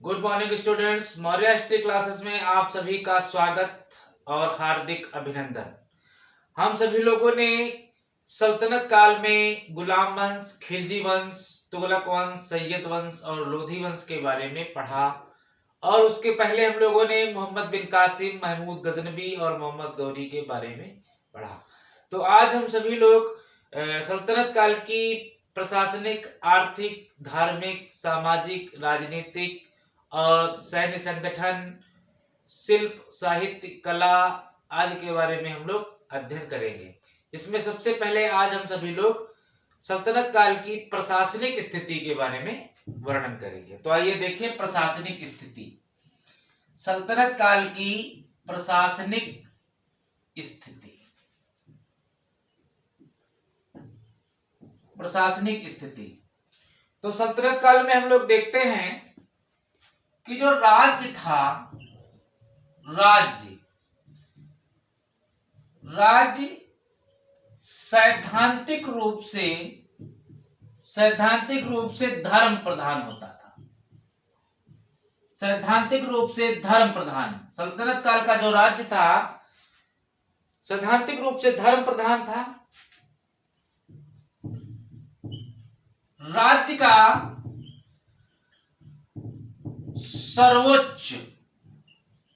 Good morning students, Maurya history classes में आप सभी का स्वागत और हार्दिक अभिनंदन। हम सभी लोगों ने सल्तनत काल में गुलाम वंश, खिलजी वंश, तुगलक वंश, सैयद वंश और लोधी वंश के बारे में पढ़ा और उसके पहले हम लोगों ने मोहम्मद बिन कासिम, महमूद गजनवी और मोहम्मद गौरी के बारे में पढ़ा। तो आज हम सभी लोग सल्तनत काल की प्रशासनिक, आर्थिक, धार्मिक, सामाजिक, राजनीतिक और सैन्य संगठन, शिल्प, साहित्य, कला आदि के बारे में हम लोग अध्ययन करेंगे। इसमें सबसे पहले आज हम सभी लोग सल्तनत काल की प्रशासनिक स्थिति के बारे में वर्णन करेंगे। तो आइए देखें प्रशासनिक स्थिति। सल्तनत काल की प्रशासनिक स्थिति। प्रशासनिक स्थिति तो सल्तनत काल में हम लोग देखते हैं कि जो राज्य था, राज्य सैद्धांतिक रूप से धर्म प्रधान होता था। सैद्धांतिक रूप से धर्म प्रधान सल्तनत काल का जो राज्य था सैद्धांतिक रूप से धर्म प्रधान था। राज्य का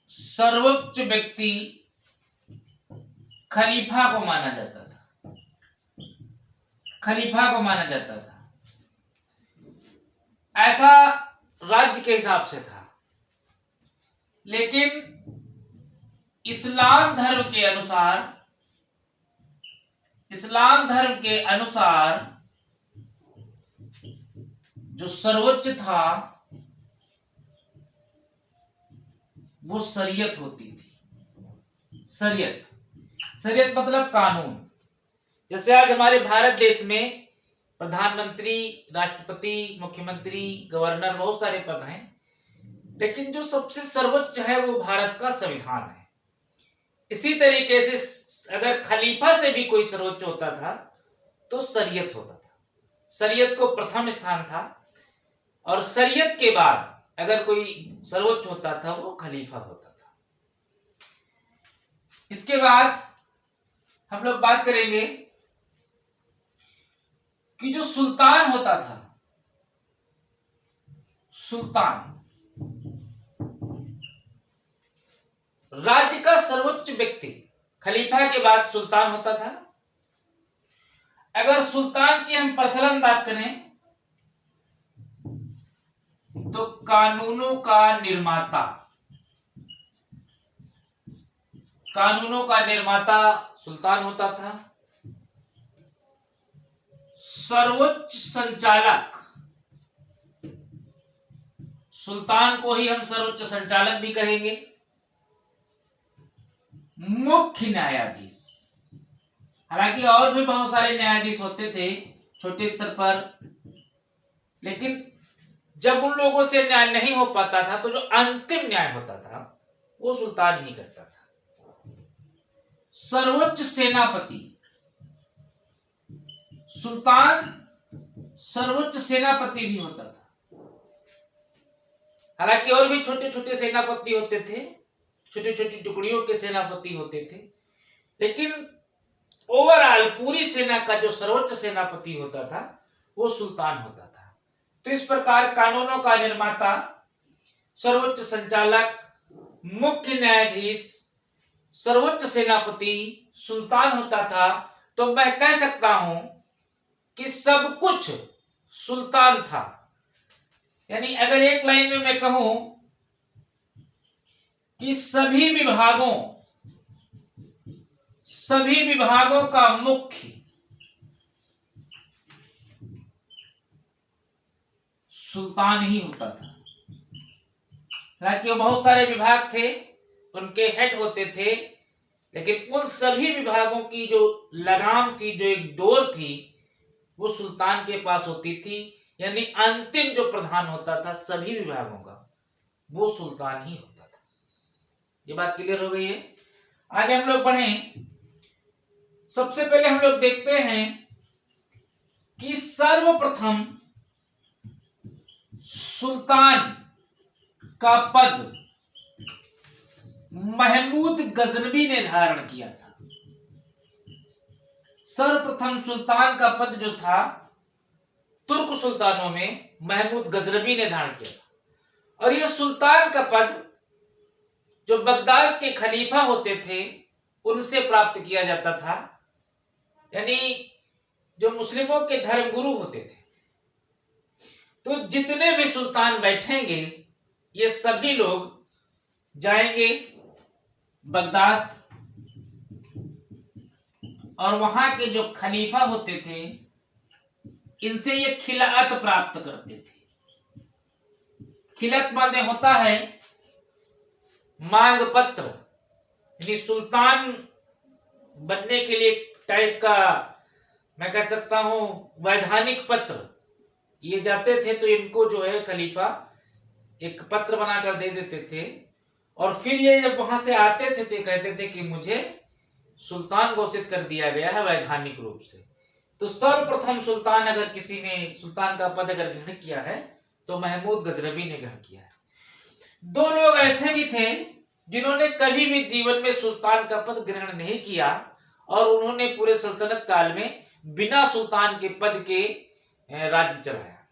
सर्वोच्च व्यक्ति खलीफा को माना जाता था। ऐसा राज्य के हिसाब से था। लेकिन इस्लाम धर्म के अनुसार जो सर्वोच्च था वो शरीयत होती थी। शरीयत मतलब कानून। जैसे आज हमारे भारत देश में प्रधानमंत्री, राष्ट्रपति, मुख्यमंत्री, गवर्नर, बहुत सारे पद हैं, लेकिन जो सबसे सर्वोच्च है वो भारत का संविधान है। इसी तरीके से अगर खलीफा से भी कोई सर्वोच्च होता था तो शरीयत होता था। शरीयत को प्रथम स्थान था और शरीयत के बाद अगर कोई सर्वोच्च होता था वो खलीफा होता था। इसके बाद हम लोग बात करेंगे कि जो सुल्तान होता था, सुल्तान राज्य का सर्वोच्च व्यक्ति, खलीफा के बाद सुल्तान होता था। अगर सुल्तान की हम प्रचलन बात करें तो कानूनों का निर्माता सुल्तान होता था। सर्वोच्च संचालक, सुल्तान को ही हम सर्वोच्च संचालक भी कहेंगे। मुख्य न्यायाधीश, हालांकि और भी बहुत सारे न्यायाधीश होते थे छोटे स्तर पर, लेकिन जब उन लोगों से न्याय नहीं हो पाता था तो जो अंतिम न्याय होता था वो सुल्तान ही करता था। सर्वोच्च सेनापति, सुल्तान सर्वोच्च सेनापति भी होता था। हालांकि और भी छोटे छोटे सेनापति होते थे, छोटी छोटी टुकड़ियों के सेनापति होते थे, लेकिन ओवरऑल पूरी सेना का जो सर्वोच्च सेनापति होता था वो सुल्तान होता था। तो इस प्रकार कानूनों का निर्माता, सर्वोच्च संचालक, मुख्य न्यायाधीश, सर्वोच्च सेनापति सुल्तान होता था। तो मैं कह सकता हूं कि सब कुछ सुल्तान था। यानी अगर एक लाइन में मैं कहूं कि सभी विभागों का मुख्य सुल्तान ही होता था। हालांकि बहुत सारे विभाग थे, उनके हेड होते थे, लेकिन उन सभी विभागों की जो लगाम थी, जो एक डोर थी, वो सुल्तान के पास होती थी। यानी अंतिम जो प्रधान होता था सभी विभागों का वो सुल्तान ही होता था। ये बात क्लियर हो गई है। आगे हम लोग बढ़ें। सबसे पहले हम लोग देखते हैं कि सर्वप्रथम सुल्तान का पद महमूद गजनवी ने धारण किया था। सर्वप्रथम सुल्तान का पद जो था तुर्क सुल्तानों में महमूद गजनवी ने धारण किया था, और यह सुल्तान का पद जो बगदाद के खलीफा होते थे उनसे प्राप्त किया जाता था, यानी जो मुस्लिमों के धर्मगुरु होते थे। तो जितने भी सुल्तान बैठेंगे ये सभी लोग जाएंगे बगदाद, और वहां के जो खलीफा होते थे इनसे ये खिलाअत प्राप्त करते थे। खिलाअत माने होता है मांग पत्र, यानी सुल्तान बनने के लिए टाइप का, मैं कह सकता हूं वैधानिक पत्र ये जाते थे। तो इनको जो है खलीफा एक पत्र बनाकर दे देते थे, और फिर ये जब वहां से आते थे तो कहते थे कि मुझे सुल्तान घोषित कर दिया गया है वैधानिक रूप से। तो सर्वप्रथम सुल्तान अगर किसी ने सुल्तान का पद अगर ग्रहण किया है तो महमूद गजनवी ने ग्रहण किया है। दो लोग ऐसे भी थे जिन्होंने कभी भी जीवन में सुल्तान का पद ग्रहण नहीं किया, और उन्होंने पूरे सल्तनत काल में बिना सुल्तान के पद के राज्य चलाया।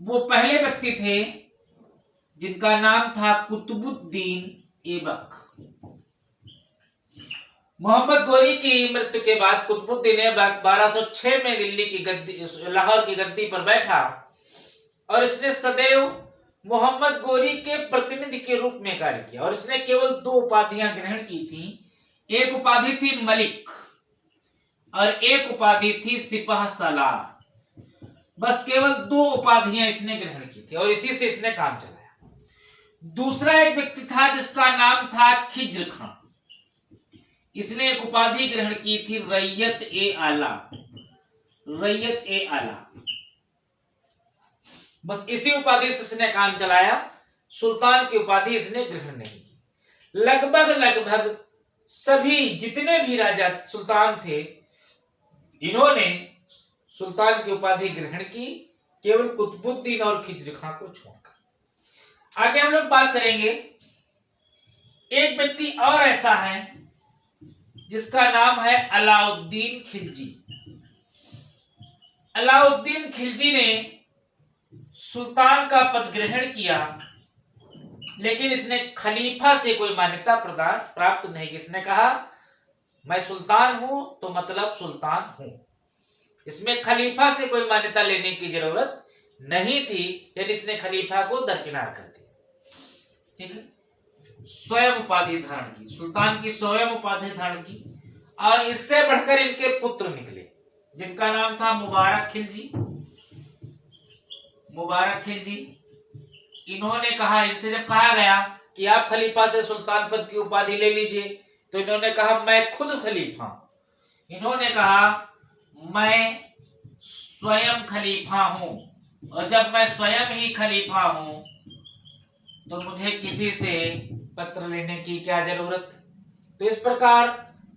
वो पहले व्यक्ति थे जिनका नाम था कुतुबुद्दीन ऐबक। मोहम्मद गोरी की मृत्यु के बाद कुतुबुद्दीन ऐबक 1206 में दिल्ली की गद्दी, लाहौर की गद्दी पर बैठा, और इसने सदैव मोहम्मद गोरी के प्रतिनिधि के रूप में कार्य किया, और इसने केवल 2 उपाधियां ग्रहण की थी। एक उपाधि थी मलिक और एक उपाधि थी सिपाह सालार। बस केवल 2 उपाधियां इसने ग्रहण की थी, और इसी से इसने काम चलाया। दूसरा एक व्यक्ति था जिसका नाम था खिज्र खां। इसने एक उपाधि ग्रहण की थी रैयत ए आला, रैयत ए आला। बस इसी उपाधि से इसने काम चलाया, सुल्तान की उपाधि इसने ग्रहण नहीं की। लगभग सभी जितने भी राजा सुल्तान थे इन्होंने सुल्तान की उपाधि ग्रहण की, केवल कुतुबुद्दीन और खिज्र खां को छोड़कर। आगे हम लोग बात करेंगे, एक व्यक्ति और ऐसा है जिसका नाम है अलाउद्दीन खिलजी। अलाउद्दीन खिलजी ने सुल्तान का पद ग्रहण किया, लेकिन इसने खलीफा से कोई मान्यता प्राप्त नहीं की। इसने कहा मैं सुल्तान हूं तो मतलब सुल्तान हूं। इसमें खलीफा से कोई मान्यता लेने की जरूरत नहीं थी, यानी इसने खलीफा को दरकिनार कर दिया। ठीक है, स्वयं उपाधि धारण की, सुल्तान की स्वयं उपाधि धारण की, और इससे बढ़कर इनके पुत्र निकले जिनका नाम था मुबारक खिलजी। मुबारक खिलजी, इन्होंने कहा, इनसे जब कहा गया कि आप खलीफा से सुल्तान पद की उपाधि ले लीजिए, तो इन्होंने कहा मैं खुद खलीफा हूं। इन्होंने कहा मैं स्वयं खलीफा हूं, और जब मैं स्वयं ही खलीफा हूं तो मुझे किसी से पत्र लेने की क्या जरूरत। तो इस प्रकार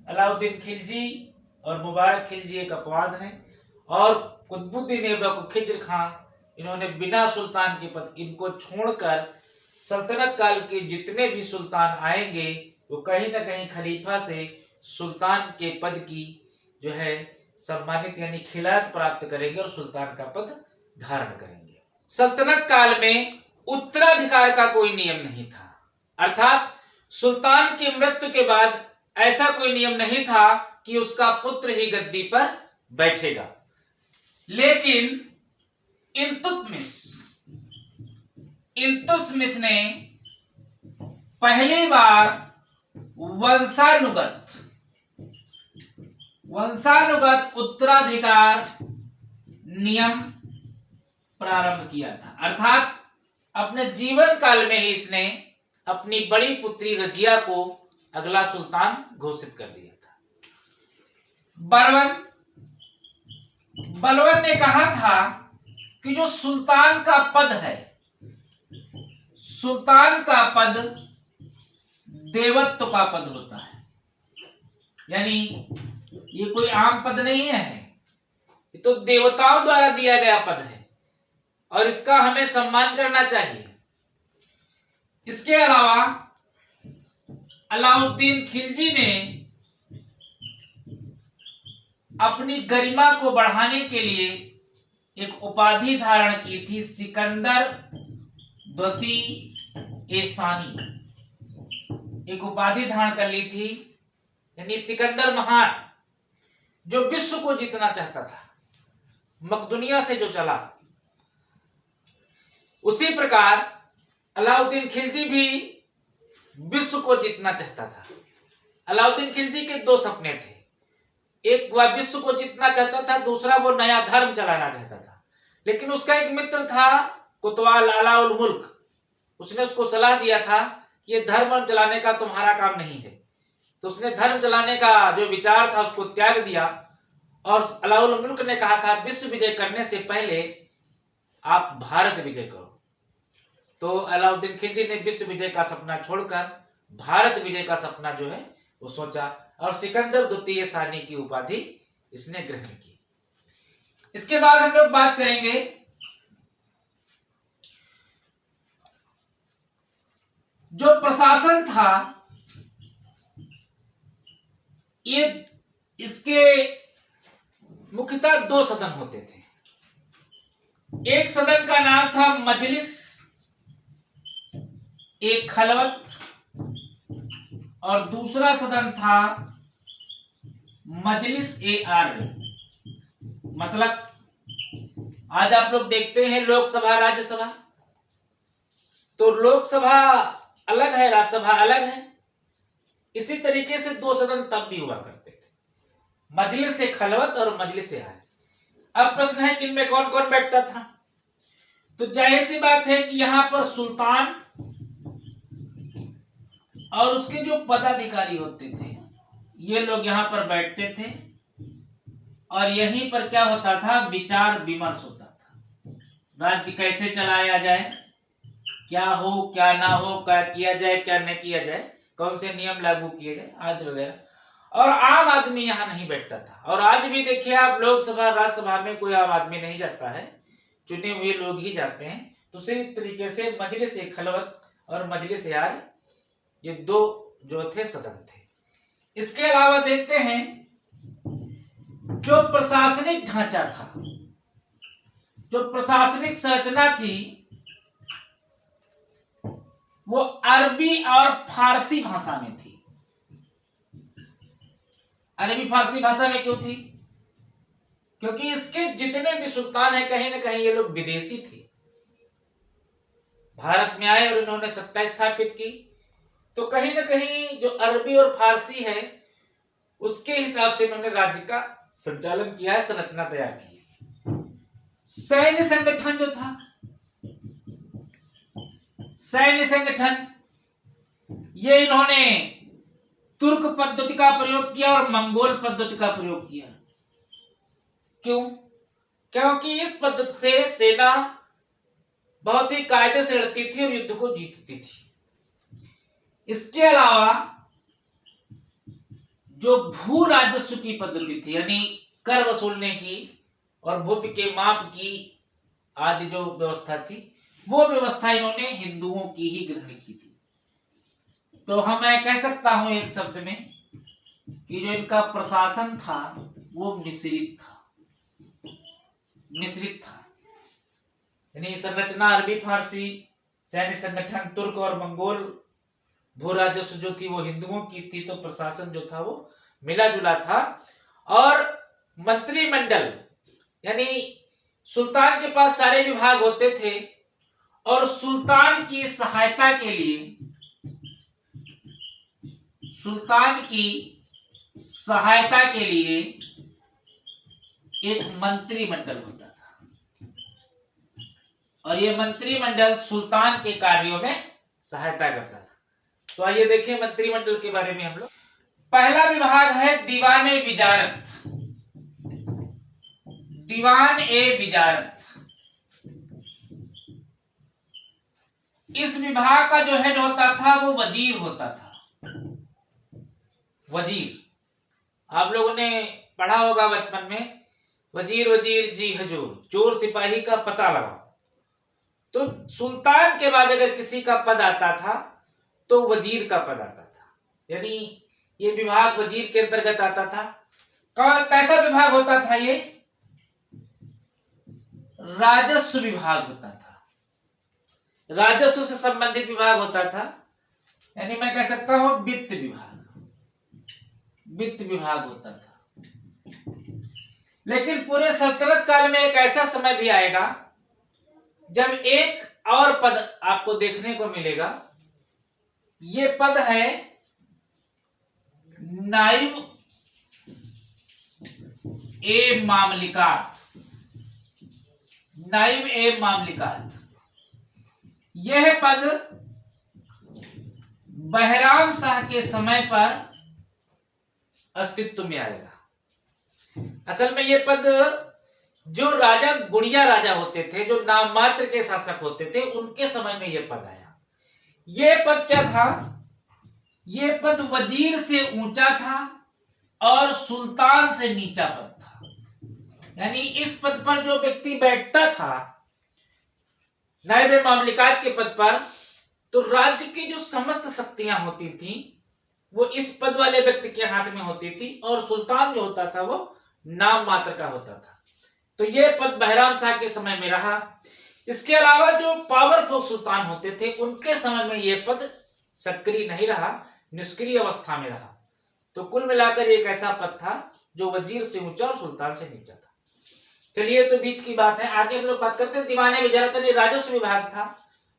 अलाउद्दीन खिलजी और मुबारक खिलजी एक अपवाद है, और कुतुबुद्दीन ऐबक खिज्र खां इन्होंने बिना सुल्तान के पद, इनको छोड़कर सल्तनत काल के जितने भी सुल्तान आएंगे वो कहीं ना कहीं खलीफा से सुल्तान के पद की जो है सम्मानित यानी खिलाफत प्राप्त करेंगे और सुल्तान का पद धारण करेंगे। सल्तनत काल में उत्तराधिकार का कोई नियम नहीं था, अर्थात सुल्तान की मृत्यु के बाद ऐसा कोई नियम नहीं था कि उसका पुत्र ही गद्दी पर बैठेगा। लेकिन इल्तुतमिश ने पहली बार वंशानुगत उत्तराधिकार नियम प्रारंभ किया था, अर्थात अपने जीवन काल में ही इसने अपनी बड़ी पुत्री रजिया को अगला सुल्तान घोषित कर दिया था। बलवन ने कहा था कि जो सुल्तान का पद है, सुल्तान का पद देवत्व का पद होता है, यानी ये कोई आम पद नहीं है, ये तो देवताओं द्वारा दिया गया पद है और इसका हमें सम्मान करना चाहिए। इसके अलावा अलाउद्दीन खिलजी ने अपनी गरिमा को बढ़ाने के लिए एक उपाधि धारण की थी, सिकंदर द्वितीय ए सानी। एक उपाधि धारण कर ली थी, यानी सिकंदर महान, जो विश्व को जीतना चाहता था, मकदुनिया से जो चला। उसी प्रकार अलाउद्दीन खिलजी भी विश्व को जीतना चाहता था। अलाउद्दीन खिलजी के दो सपने थे, एक वह विश्व को जीतना चाहता था, दूसरा वो नया धर्म चलाना चाहता था। लेकिन उसका एक मित्र था कुतवाल आला उल मुल्क, उसने उसको सलाह दिया था कि ये धर्म चलाने का तुम्हारा काम नहीं है। तो उसने धर्म चलाने का जो विचार था उसको त्याग दिया, और अलाउल मुल्क ने कहा था विश्व विजय करने से पहले आप भारत विजय करो। तो अलाउद्दीन खिलजी ने विश्व विजय का सपना छोड़कर भारत विजय का सपना जो है वो सोचा, और सिकंदर द्वितीय सानी की उपाधि इसने ग्रहण की। इसके बाद हम लोग बात करेंगे जो प्रशासन था, ये इसके मुख्यतः दो सदन होते थे। एक सदन का नाम था मजलिस ए खलवत, और दूसरा सदन था मजलिस ए आर्य। मतलब आज आप लोग देखते हैं लोकसभा राज्यसभा, तो लोकसभा अलग है, राज्यसभा अलग है। इसी तरीके से दो सदन तब भी हुआ करते थे, मजलिस ए खलवत और मजलिस ए आर्य। अब प्रश्न है कि इनमें कौन कौन बैठता था। तो जाहिर सी बात है कि यहां पर सुल्तान और उसके जो पदाधिकारी होते थे ये लोग यहां पर बैठते थे, और यहीं पर क्या होता था, विचार विमर्श होता था। राज्य कैसे चलाया जाए, क्या हो क्या ना हो, क्या किया जाए क्या न किया जाए, कौन से नियम लागू किए जाए आदि वगैरह। और आम आदमी यहाँ नहीं बैठता था। और आज भी देखिए आप, लोकसभा राज्यसभा में कोई आम आदमी नहीं जाता है, चुने हुए लोग ही जाते हैं। तो उसी तरीके से मजलिस ए खलवत और मजलिस ए आर्य, ये दो जो थे सदन थे। इसके अलावा देखते हैं जो प्रशासनिक ढांचा था, जो प्रशासनिक संरचना थी, वो अरबी और फारसी भाषा में थी। अरबी फारसी भाषा में क्यों थी? क्योंकि इसके जितने भी सुल्तान हैं कहीं ना कहीं ये लोग विदेशी थे, भारत में आए और इन्होंने सत्ता स्थापित की। तो कहीं ना कहीं जो अरबी और फारसी है उसके हिसाब से इन्होंने राज्य का संचालन किया है, संरचना तैयार की है। सैन्य संगठन जो था, सैन्य संगठन, ये इन्होंने तुर्क पद्धति का प्रयोग किया और मंगोल पद्धति का प्रयोग किया। क्यों? क्योंकि इस पद्धति से सेना बहुत ही कायदे से लड़ती थी और युद्ध को जीतती थी। इसके अलावा जो भू राजस्व की पद्धति थी, यानी कर वसूलने की और भूमि के माप की आदि जो व्यवस्था थी, वो व्यवस्था इन्होंने हिंदुओं की ही ग्रहण की थी। तो मैं कह सकता हूं एक शब्द में कि जो इनका प्रशासन था वो मिश्रित था, मिश्रित था। यानी संरचना अरबी फारसी, सैन्य संगठन तुर्क और मंगोल, भू राजस्व जो थी वो हिंदुओं की थी, तो प्रशासन जो था वो मिला जुला था। और मंत्रिमंडल, यानी सुल्तान के पास सारे विभाग होते थे, और सुल्तान की सहायता के लिए, सुल्तान की सहायता के लिए एक मंत्रिमंडल होता था, और ये मंत्रिमंडल सुल्तान के कार्यों में सहायता करता था। तो आइए देखिए मंत्रिमंडल के बारे में हम लोग। पहला विभाग है दीवान ए विजारत, दीवान ए विजारत। इस विभाग का जो हेड होता था वो वजीर होता था। वजीर, आप लोगों ने पढ़ा होगा बचपन में, वजीर वजीर जी हजूर, चोर सिपाही का पता लगाओ। तो सुल्तान के बाद अगर किसी का पद आता था तो वजीर का पद आता था, यानी ये विभाग वजीर के अंतर्गत आता था। कैसा विभाग होता था ये? राजस्व विभाग होता था, राजस्व से संबंधित विभाग होता था, यानी मैं कह सकता हूं वित्त विभाग, वित्त विभाग होता था। लेकिन पूरे सल्तनत काल में एक ऐसा समय भी आएगा जब एक और पद आपको देखने को मिलेगा। ये पद है नाइब ए मामलिकात, नाइब ए मामलिकात। यह पद बहराम शाह के समय पर अस्तित्व में आएगा। असल में यह पद जो राजा गुड़िया राजा होते थे, जो नाम मात्र के शासक होते थे, उनके समय में यह पद आया। यह पद क्या था? यह पद वजीर से ऊंचा था और सुल्तान से नीचा पद था। यानी इस पद पर जो व्यक्ति बैठता था नायब मामलिकात के पद पर, तो राज्य की जो समस्त शक्तियां होती थी वो इस पद वाले व्यक्ति के हाथ में होती थी, और सुल्तान जो होता था वो नाम मात्र का होता था। तो यह पद बहराम शाह के समय में रहा। इसके अलावा जो पावरफुल सुल्तान होते थे उनके समय में यह पद सक्रिय नहीं रहा, निष्क्रिय अवस्था में रहा। तो कुल मिलाकर एक ऐसा पद था जो वजीर से ऊंचा और सुल्तान से नीचा था। चलिए, तो बीच की बात है। आगे हम लोग बात करते हैं दीवाने वजारत। राजस्व विभाग था,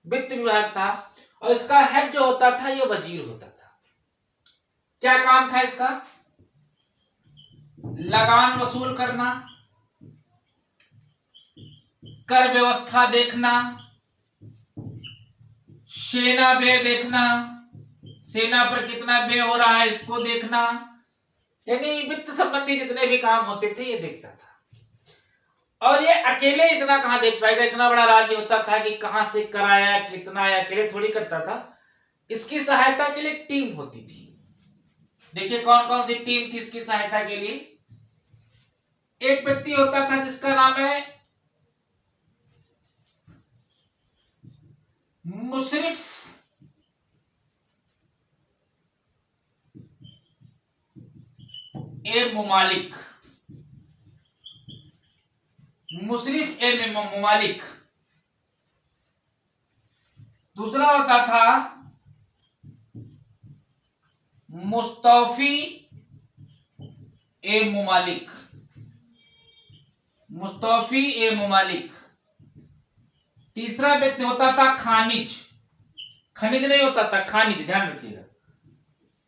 वित्त विभाग था, और इसका हेड जो होता था यह वजीर होता था। क्या काम था इसका? लगान वसूल करना, कर व्यवस्था देखना, सेना व्यय देखना, सेना पर कितना व्यय हो रहा है इसको देखना, यानी वित्त संबंधी जितने भी काम होते थे ये देखता था। और ये अकेले इतना कहां देख पाएगा? इतना बड़ा राज्य होता था कि कहां से कराया कितना है, अकेले थोड़ी करता था। इसकी सहायता के लिए टीम होती थी। देखिए कौन कौन सी टीम थी इसकी सहायता के लिए। एक व्यक्ति होता था जिसका नाम है मुशरिफ ए मुमालिक, मुशरिफ ए मुमालिक। दूसरा होता था मुस्तौफी ए मुमालिक, मुस्तौफी ए मुमालिक। तीसरा व्यक्ति होता था खानिज, खनिज नहीं होता था, खानिज, ध्यान रखिएगा।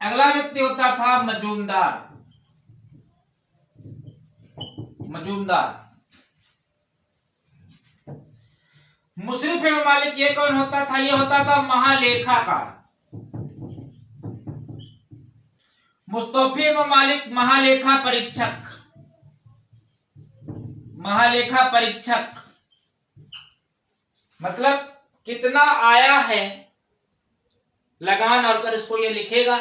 अगला व्यक्ति होता था मजूमदार, मजूमदार। मुशरिफ ए मुमालिक ये कौन होता था? ये होता था महालेखाकार। मुस्तौफी मुमालिक महालेखा परीक्षक, महालेखा परीक्षक। मतलब कितना आया है लगान और कर इसको ये लिखेगा,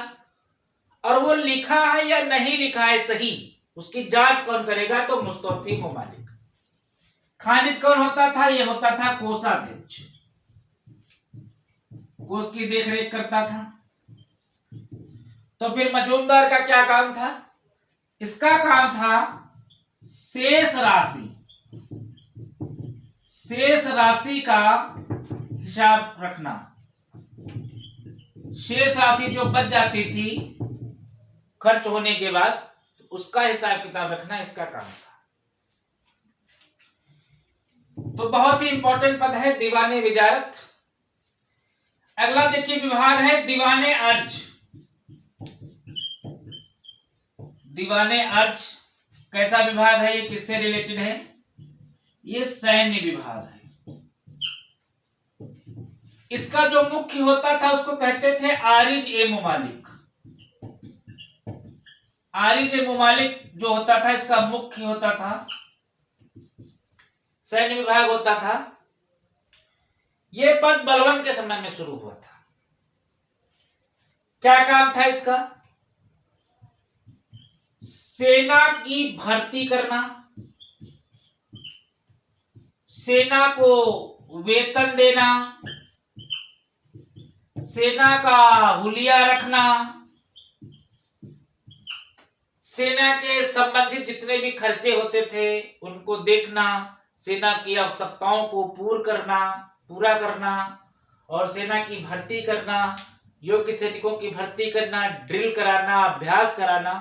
और वो लिखा है या नहीं लिखा है सही, उसकी जांच कौन करेगा? तो मुस्तौफी मुमालिक। खानिज कौन होता था? ये होता था कोषाध्यक्ष, कोष की देखरेख करता था। तो फिर मजूमदार का क्या काम था? इसका काम था शेष राशि, शेष राशि का हिसाब रखना। शेष राशि जो बच जाती थी खर्च होने के बाद, उसका हिसाब किताब रखना इसका काम था। तो बहुत ही इंपॉर्टेंट पद है दीवाने वजारत। अगला देखिए विभाग है दीवाने अर्ज। दीवाने अर्ज कैसा विभाग है? ये किससे रिलेटेड है? ये सैन्य विभाग है। इसका जो मुख्य होता था उसको कहते थे आरिज ए मुमालिक। आरिज ए मुमालिक जो होता था इसका मुख्य होता था, सैन्य विभाग होता था। यह पद बलबन के समय में शुरू हुआ था। क्या काम था इसका? सेना की भर्ती करना, सेना को वेतन देना, सेना का हुलिया रखना, सेना के संबंधित जितने भी खर्चे होते थे उनको देखना, सेना की आवश्यकताओं को पूरा करना और सेना की भर्ती करना, योग्य सैनिकों की भर्ती करना, ड्रिल कराना, अभ्यास कराना।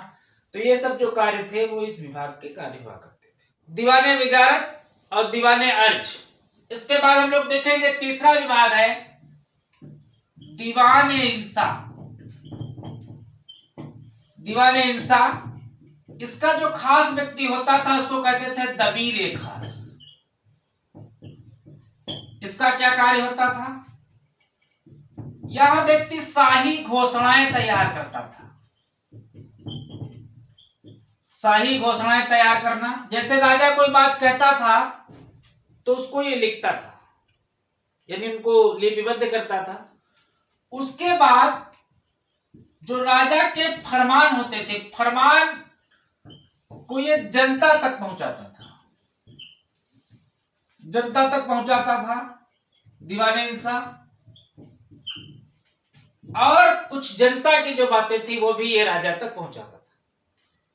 तो ये सब जो कार्य थे वो इस विभाग के कार्य हुआ करते थे। दीवाने विजारत और दीवाने अर्ज। इसके बाद हम लोग देखेंगे तीसरा विभाग है दीवाने इंसा। दीवाने इंसा, इसका जो खास व्यक्ति होता था उसको कहते थे दबीर खास। इसका क्या कार्य होता था? यह व्यक्ति शाही घोषणाएं तैयार करता था। शाही घोषणाएं तैयार करना, जैसे राजा कोई बात कहता था तो उसको ये लिखता था, यानी उनको लिपिबद्ध करता था। उसके बाद जो राजा के फरमान होते थे, फरमान को ये जनता तक पहुंचाता था, जनता तक पहुंचाता था दीवाने इंसा। और कुछ जनता की जो बातें थी वो भी ये राजा तक पहुंचाता था।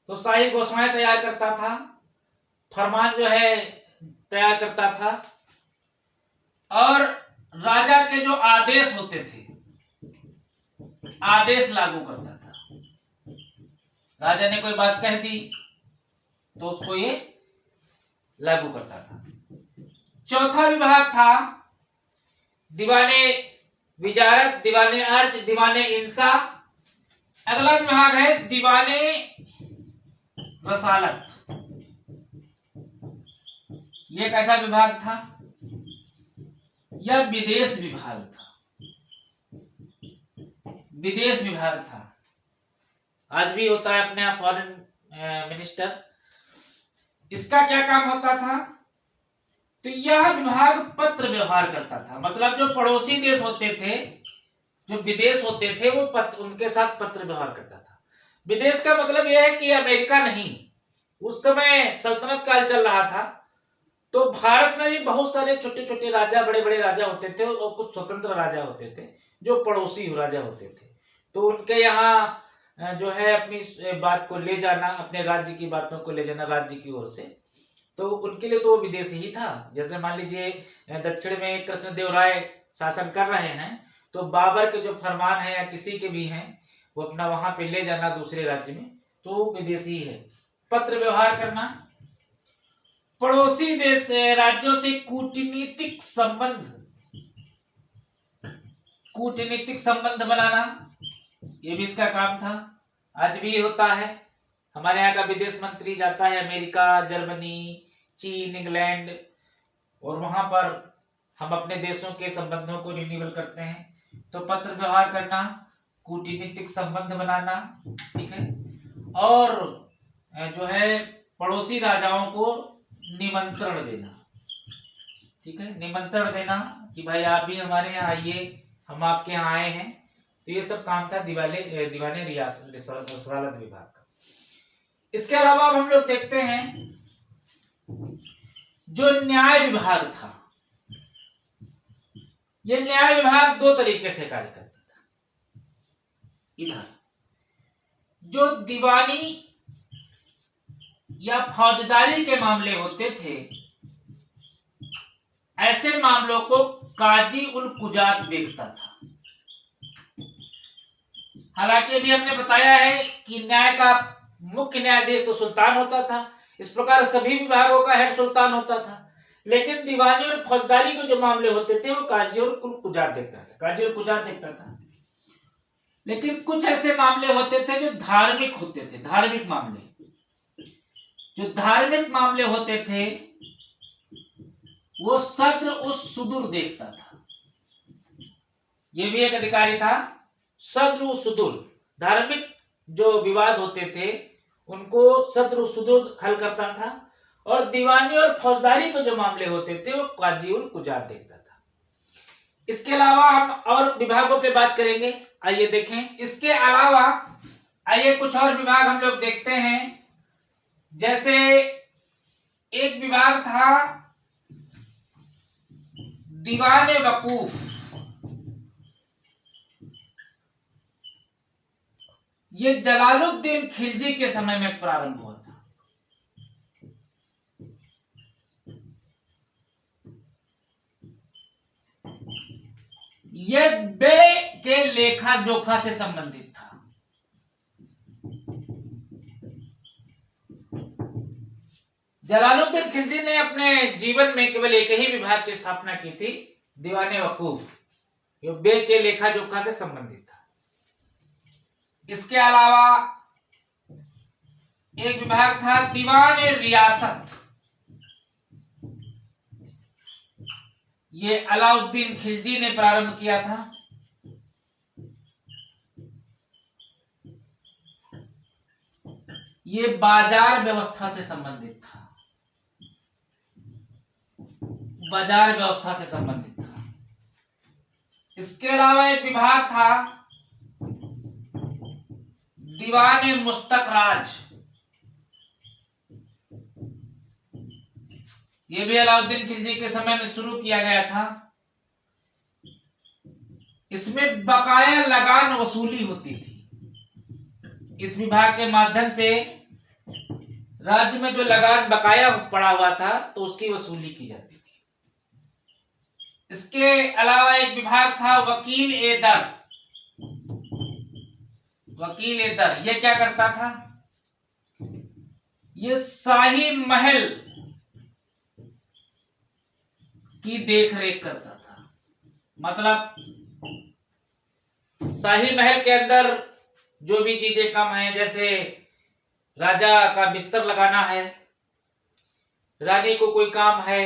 तो शाही घोषणाएं तैयार करता था, फरमान जो है तैयार करता था, और राजा के जो आदेश होते थे आदेश लागू करता था। राजा ने कोई बात कह दी तो उसको ये लागू करता था। चौथा विभाग था दीवाने विजारत, दीवाने अर्ज, दीवाने इंसा। अगला विभाग है दीवाने रसालत। ये कैसा विभाग था? यह विदेश विभाग था, विदेश विभाग था। आज भी होता है अपने आप फॉरेन मिनिस्टर। इसका क्या काम होता था? तो यह विभाग पत्र व्यवहार करता था, मतलब जो पड़ोसी देश होते थे, जो विदेश होते थे, वो उनके साथ पत्र व्यवहार करता था। विदेश का मतलब यह है कि अमेरिका नहीं, उस समय सल्तनत काल चल रहा था, तो भारत में भी बहुत सारे छोटे छोटे राजा, बड़े बड़े राजा होते थे और कुछ स्वतंत्र राजा होते थे जो पड़ोसी राजा होते थे। तो उनके यहाँ जो है अपनी बात को ले जाना, अपने राज्य की बातों को ले जाना राज्य की ओर से, तो उनके लिए तो वो विदेश ही था। जैसे मान लीजिए दक्षिण में कृष्णदेव राय शासन कर रहे हैं, तो बाबर के जो फरमान है या किसी के भी हैं, वो अपना वहां पे ले जाना दूसरे राज्य में, तो वो विदेशी है। पत्र व्यवहार करना, पड़ोसी देश राज्यों से कूटनीतिक संबंध बनाना, ये भी इसका काम था। आज भी होता है, हमारे यहाँ का विदेश मंत्री जाता है अमेरिका, जर्मनी, चीन, इंग्लैंड, और वहां पर हम अपने देशों के संबंधों को रिन्यूअल करते हैं। तो पत्र व्यवहार करना, कूटनीतिक संबंध बनाना, ठीक है, और जो है पड़ोसी राजाओं को निमंत्रण देना, ठीक है, निमंत्रण देना कि भाई आप भी हमारे यहाँ आइए, हम आपके यहाँ आए हैं। तो ये सब काम था दीवाने रसालत विभाग का। इसके अलावा हम लोग देखते हैं जो न्याय विभाग था। यह न्याय विभाग दो तरीके से कार्य करता था। इधर जो दीवानी या फौजदारी के मामले होते थे, ऐसे मामलों को काजी उल कुजात देखता था। हालांकि अभी हमने बताया है कि न्याय का मुख्य न्यायाधीश तो सुल्तान होता था, इस प्रकार सभी विभागों का हेड सुल्तान होता था, लेकिन दीवानी और फौजदारी के जो मामले होते थे वो काजी और कुजात देखता था, काजी और कुजात देखता था। लेकिन कुछ ऐसे मामले होते थे जो धार्मिक होते थे, धार्मिक मामले, जो धार्मिक मामले होते थे वो सद्र उस सुदूर देखता था। ये भी एक अधिकारी था, सद्र उस सुदूर। धार्मिक जो विवाद होते थे उनको सद्र उस सुदूर हल करता था, और दीवानी और फौजदारी के जो मामले होते थे वो काजी उल कुजात देखता था। इसके अलावा हम और विभागों पे बात करेंगे, आइए देखें। इसके अलावा आइए कुछ और विभाग हम लोग देखते हैं। जैसे एक विभाग था दीवाने वकूफ, ये जलालुद्दीन खिलजी के समय में प्रारंभ हुआ था। यह बे के लेखा जोखा से संबंधित था। जलालुद्दीन खिलजी ने अपने जीवन में केवल एक ही विभाग की स्थापना की थी, दीवाने वकूफ, जो बे के लेखा जोखा से संबंधित था। इसके अलावा एक विभाग था दीवाने रियासत, ये अलाउद्दीन खिलजी ने प्रारंभ किया था। ये बाजार व्यवस्था से संबंधित था, बाजार व्यवस्था से संबंधित था। इसके अलावा एक विभाग था दीवाने मुस्तकराज, ये भी अलाउद्दीन खिलजी के समय में शुरू किया गया था। इसमें बकाया लगान वसूली होती थी। इस विभाग के माध्यम से राज्य में जो लगान बकाया पड़ा हुआ था तो उसकी वसूली की जाती थी। इसके अलावा एक विभाग था वकील ए दर। वकील ए दर ये क्या करता था? ये शाही महल की देखरेख करता था। मतलब शाही महल के अंदर जो भी चीजें कम हैं, जैसे राजा का बिस्तर लगाना है, रानी को कोई काम है,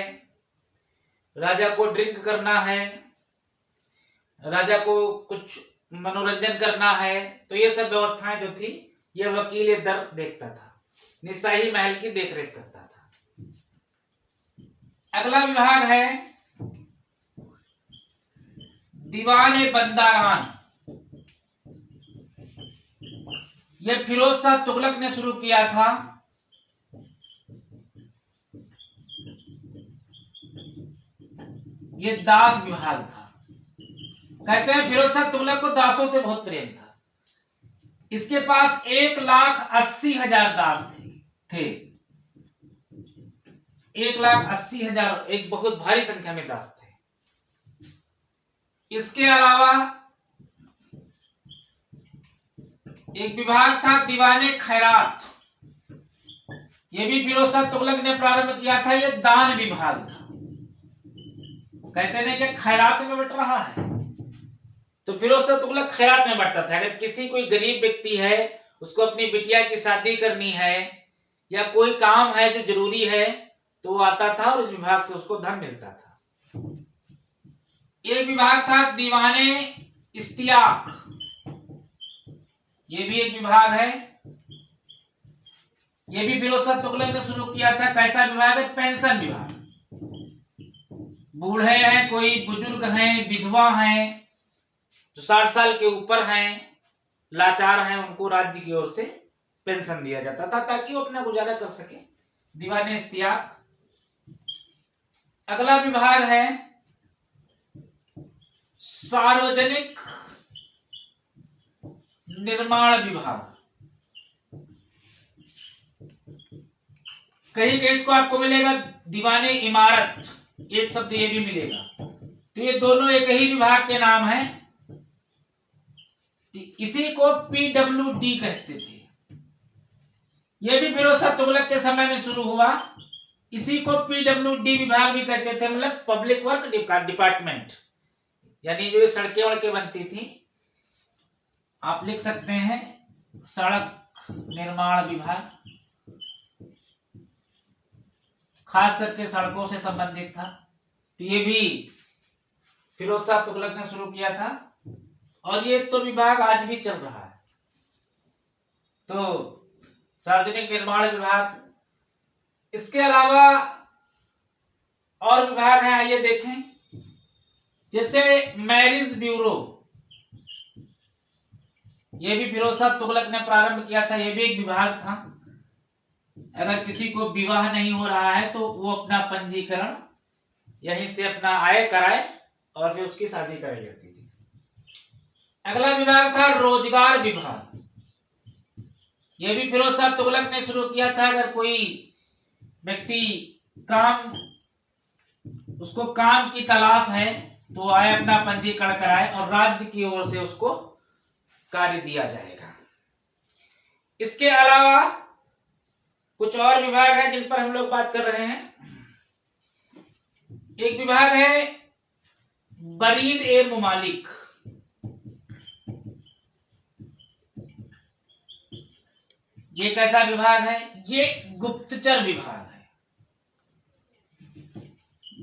राजा को ड्रिंक करना है, राजा को कुछ मनोरंजन करना है, तो ये सब व्यवस्थाएं जो थी ये वकील दर देखता था, शाही महल की देखरेख करता था। अगला विभाग है दीवाने बंदारान, यह फिरोज शाह तुगलक ने शुरू किया था। यह दास विभाग था। कहते हैं फिरोज शाह तुगलक को दासों से बहुत प्रेम था। इसके पास 1,80,000 दास थे। 1,80,000, एक बहुत भारी संख्या में दास थे। इसके अलावा एक विभाग था दीवाने खैरात, यह भी फिरोज शाह तुगलक ने प्रारंभ किया था। यह दान विभाग था। कहते हैं कि खैरात में बट रहा है, तो फिरोज शाह तुगलक खैरात में बांटता था। अगर किसी कोई गरीब व्यक्ति है, उसको अपनी बिटिया की शादी करनी है या कोई काम है जो जरूरी है, तो वो आता था और इस विभाग से उसको धन मिलता था। एक विभाग था दीवाने इस्तियाक, ये भी एक विभाग है। ये भी फिरोज शाह तुगलक ने शुरू किया था। कैसा विभाग है? पेंशन विभाग। बूढ़े हैं, कोई बुजुर्ग हैं, विधवा हैं, जो 60 साल के ऊपर हैं, लाचार हैं, उनको राज्य की ओर से पेंशन दिया जाता था ताकि वो अपना गुजारा कर सके। दीवाने इस्तियाक। अगला विभाग है सार्वजनिक निर्माण विभाग। कहीं कहीं इसको आपको मिलेगा दीवाने इमारत, एक शब्द ये भी मिलेगा। तो ये दोनों एक ही विभाग के नाम हैं। इसी को पीडब्ल्यूडी कहते थे। यह भी फिरोज शाह तुगलक के समय में शुरू हुआ। इसी को पीडब्ल्यूडी विभाग भी कहते थे, मतलब पब्लिक वर्क डिपार्टमेंट, यानी जो सड़कें वड़कें बनती थी, आप लिख सकते हैं सड़क निर्माण विभाग, खास करके सड़कों से संबंधित था। तो ये भी फिरोज शाह तुगलक ने शुरू किया था और ये तो विभाग आज भी चल रहा है। तो सार्वजनिक निर्माण विभाग। इसके अलावा और विभाग हैं, आइए देखें। जैसे मैरिज ब्यूरो, यह भी फिरोज शाह तुगलक ने प्रारंभ किया था। यह भी एक विभाग था। अगर किसी को विवाह नहीं हो रहा है तो वो अपना पंजीकरण यहीं से अपना आय कराए और फिर उसकी शादी कराई जाती थी। अगला विभाग था रोजगार विभाग। यह भी फिरोज शाह तुगलक ने शुरू किया था। अगर कोई व्यक्ति काम, उसको काम की तलाश है तो आए अपना पंजीकरण कराए और राज्य की ओर से उसको कार्य दिया जाएगा। इसके अलावा कुछ और विभाग है जिन पर हम लोग बात कर रहे हैं। एक विभाग है बरीद ए मुमालिक। ये कैसा विभाग है? ये गुप्तचर विभाग है।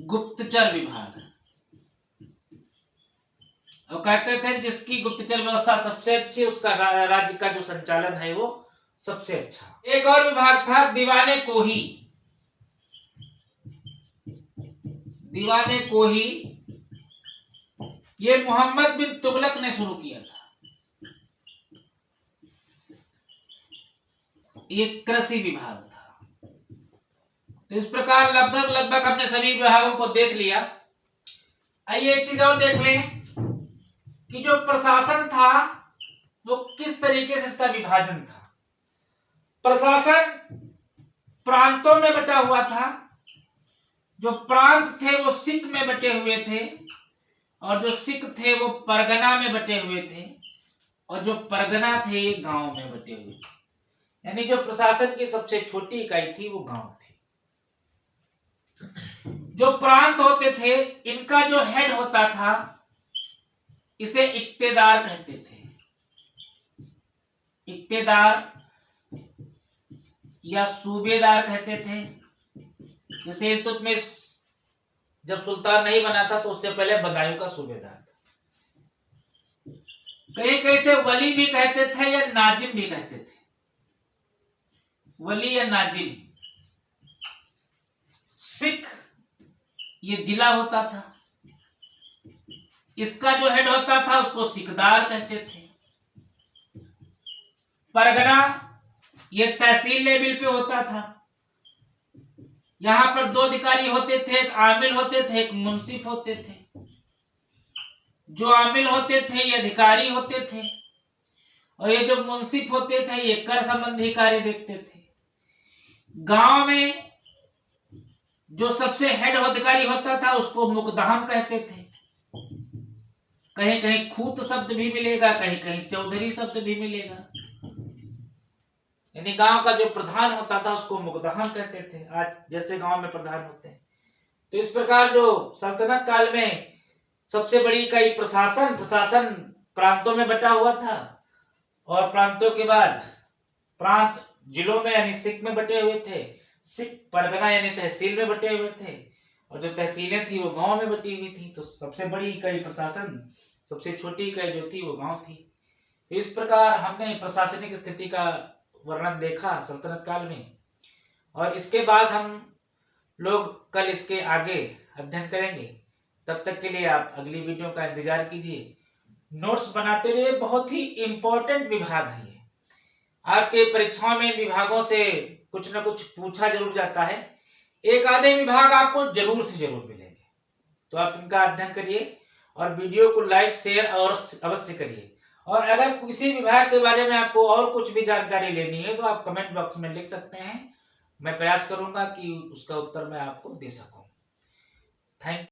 गुप्तचर विभाग। और कहते थे जिसकी गुप्तचर व्यवस्था सबसे अच्छी, उसका राज्य का जो संचालन है वो सबसे अच्छा। एक और विभाग था दीवाने कोही। दीवाने कोही ये मोहम्मद बिन तुगलक ने शुरू किया था। ये कृषि विभाग था। तो इस प्रकार लगभग हमने सभी विभागों को देख लिया। आइए एक चीज और देख लें कि जो प्रशासन था वो किस तरीके से इसका विभाजन था। प्रशासन प्रांतों में बटा हुआ था। जो प्रांत थे वो सिख में बटे हुए थे और जो सिख थे वो परगना में बटे हुए थे और जो परगना थे ये गांव में बटे हुए थे। यानी जो प्रशासन की सबसे छोटी इकाई थी वो गांव थी। जो प्रांत होते थे इनका जो हेड होता था इसे इक्तेदार कहते थे। इक्तेदार या सूबेदार कहते थे। जैसे इल्तुतमिश जब सुल्तान नहीं बना था तो उससे पहले बदायूं का सूबेदार था। कहीं कहीं से वली भी कहते थे या नाजिम भी कहते थे। वली या नाजिम। सिख ये जिला होता था। इसका जो हेड होता था उसको सिकदार कहते थे। परगना ये तहसील लेवल पे होता था। यहां पर दो अधिकारी होते थे, एक आमिल होते थे, एक मुंसिफ होते थे। जो आमिल होते थे ये अधिकारी होते थे और ये जो मुंसिफ होते थे ये कर संबंधी कार्य देखते थे। गांव में जो सबसे हेड अधिकारी होता था उसको मुकदहम कहते थे। कहीं कहीं खूत शब्द भी मिलेगा, कहीं कहीं चौधरी शब्द भी मिलेगा। यानी गांव का जो प्रधान होता था उसको मुकदहम कहते थे, आज जैसे गांव में प्रधान होते हैं। तो इस प्रकार जो सल्तनत काल में सबसे बड़ी इकाई प्रशासन प्रांतों में बटा हुआ था और प्रांतों के बाद प्रांत जिलों में यानी सिख में बटे हुए थे। सिख परगना यानी तहसील में बटे हुए थे और जो तहसीलें थी वो गांव में बटी हुई थी। तो सबसे बड़ी इकाई प्रशासन, सबसे छोटी इकाई जो थी वो गांव थी। तो इस प्रकार हमने प्रशासनिक स्थिति का वर्णन देखा सल्तनत काल में। और इसके बाद हम लोग कल इसके आगे अध्ययन करेंगे। तब तक के लिए आप अगली वीडियो का इंतजार कीजिए। नोट्स बनाते रहिए। बहुत ही इंपॉर्टेंट विभाग है ये। आपके परीक्षाओं में विभागों से कुछ न कुछ पूछा जरूर जाता है। एक आधे विभाग आपको जरूर से जरूर मिलेंगे। तो आप इनका अध्ययन करिए और वीडियो को लाइक शेयर और अवश्य करिए। और अगर किसी विभाग के बारे में आपको और कुछ भी जानकारी लेनी है तो आप कमेंट बॉक्स में लिख सकते हैं। मैं प्रयास करूंगा कि उसका उत्तर मैं आपको दे सकूं। थैंक